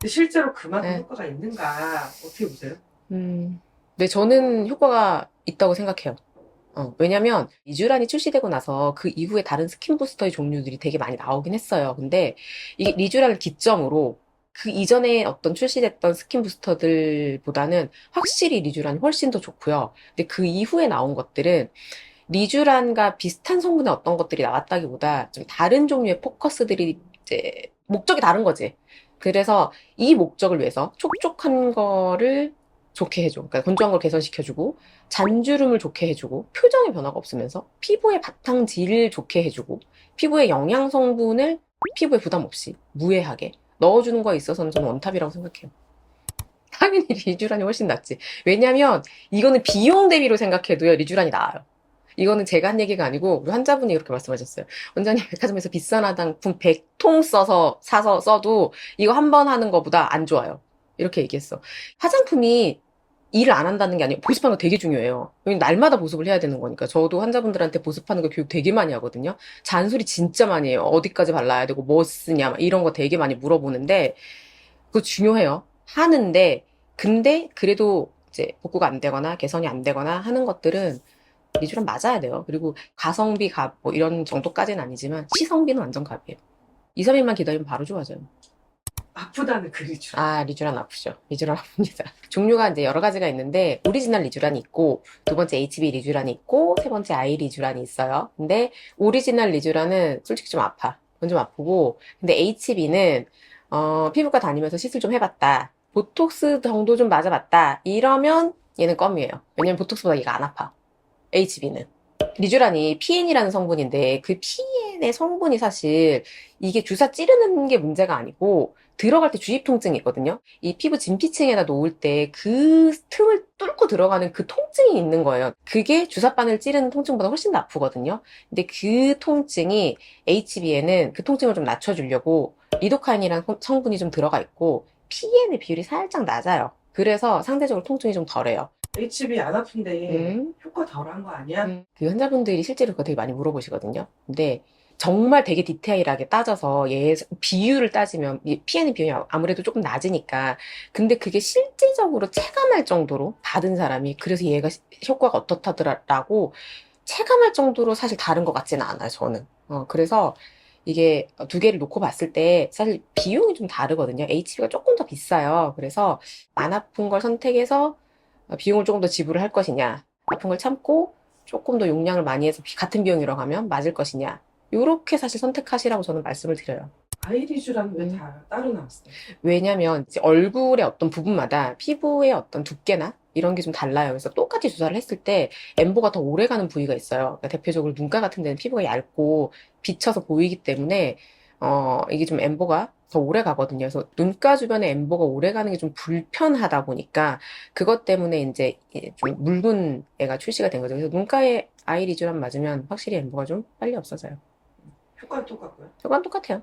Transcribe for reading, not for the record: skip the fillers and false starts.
근데 실제로 그만큼 네. 효과가 있는가 어떻게 보세요? 네, 저는 효과가 있다고 생각해요. 왜냐면 리쥬란이 출시되고 나서 그 이후에 다른 스킨 부스터의 종류들이 되게 많이 나오긴 했어요. 근데 이게 리쥬란을 기점으로 그 이전에 어떤 출시됐던 스킨 부스터들보다는 확실히 리쥬란이 훨씬 더 좋고요. 근데 그 이후에 나온 것들은 리쥬란과 비슷한 성분의 어떤 것들이 나왔다기보다 좀 다른 종류의 포커스들이 이제 목적이 다른 거지. 그래서 이 목적을 위해서 촉촉한 거를 좋게 해줘. 그러니까 건조한 걸 개선시켜주고 잔주름을 좋게 해주고 표정의 변화가 없으면서 피부의 바탕질을 좋게 해주고 피부의 영양 성분을 피부에 부담 없이 무해하게 넣어주는 거에 있어서는 저는 원탑이라고 생각해요. 당연히 리쥬란이 훨씬 낫지. 왜냐면 이거는 비용 대비로 생각해도요 리쥬란이 나아요. 이거는 제가 한 얘기가 아니고 우리 환자분이 그렇게 말씀하셨어요. 원장님 백화점에서 비싼 화장품 100통 사서 써도 이거 한 번 하는 것보다 안 좋아요. 이렇게 얘기했어. 화장품이 일을 안 한다는 게 아니고 보습하는 거 되게 중요해요. 왜냐면 날마다 보습을 해야 되는 거니까. 저도 환자분들한테 보습하는 거 교육 되게 많이 하거든요. 잔소리 진짜 많이 해요. 어디까지 발라야 되고 뭐 쓰냐 막 이런 거 되게 많이 물어보는데 그거 중요해요. 하는데 근데 그래도 이제 복구가 안 되거나 개선이 안 되거나 하는 것들은 리쥬란 맞아야 돼요. 그리고 가성비 값, 뭐 이런 정도까지는 아니지만 시성비는 완전 값이에요. 2, 3일만 기다리면 바로 좋아져요. 아프다는 그 리쥬란. 아, 리쥬란 아프죠. 리쥬란 아픕니다. 종류가 이제 여러 가지가 있는데, 오리지널 리쥬란이 있고, 두 번째 HB 리쥬란이 있고, 세 번째 I 리쥬란이 있어요. 근데, 오리지널 리쥬란은 솔직히 좀 아파. 그건 좀 아프고, 근데 HB는, 피부과 다니면서 시술 좀 해봤다. 보톡스 정도 좀 맞아봤다. 이러면 얘는 껌이에요. 왜냐면 보톡스보다 얘가 안 아파. HB는. 리쥬란이 PN이라는 성분인데 그 PN의 성분이 사실 이게 주사 찌르는 게 문제가 아니고 들어갈 때 주입 통증이 있거든요. 이 피부 진피층에다 놓을 때 그 틈을 뚫고 들어가는 그 통증이 있는 거예요. 그게 주사 바늘 찌르는 통증보다 훨씬 더 아프거든요. 근데 그 통증이 HB에는 그 통증을 좀 낮춰주려고 리도카인이라는 성분이 좀 들어가 있고 PN의 비율이 살짝 낮아요. 그래서 상대적으로 통증이 좀 덜해요. HB 안 아픈데 음. 효과 덜한 거 아니야? 그 환자분들이 실제로 그거 되게 많이 물어보시거든요. 근데 정말 되게 디테일하게 따져서 얘 비율을 따지면 PN 비율이 아무래도 조금 낮으니까 근데 그게 실질적으로 체감할 정도로 받은 사람이 그래서 얘가 효과가 어떻다더라고 체감할 정도로 사실 다른 것 같지는 않아요, 저는. 그래서 이게 두 개를 놓고 봤을 때 사실 비용이 좀 다르거든요. HB가 조금 더 비싸요. 그래서 안 아픈 걸 선택해서 비용을 조금 더 지불을 할 것이냐, 아픈 걸 참고 조금 더 용량을 많이 해서 같은 비용이라고 하면 맞을 것이냐, 요렇게 사실 선택하시라고 저는 말씀을 드려요. 아이 리쥬란 왜 음. 다 따로 나왔어요? 왜냐면 이제 얼굴의 어떤 부분마다 피부의 어떤 두께나 이런 게 좀 달라요. 그래서 똑같이 주사를 했을 때 엠보가 더 오래 가는 부위가 있어요. 그러니까 대표적으로 눈가 같은 데는 피부가 얇고 비쳐서 보이기 때문에 이게 좀 엠보가 더 오래 가거든요. 그래서 눈가 주변에 엠보가 오래 가는 게 좀 불편하다 보니까 그것 때문에 이제 좀 묽은 애가 출시가 된 거죠. 그래서 눈가에 아이리쥬란 맞으면 확실히 엠보가 좀 빨리 없어져요. 효과는 똑같고요. 저건 똑같아요.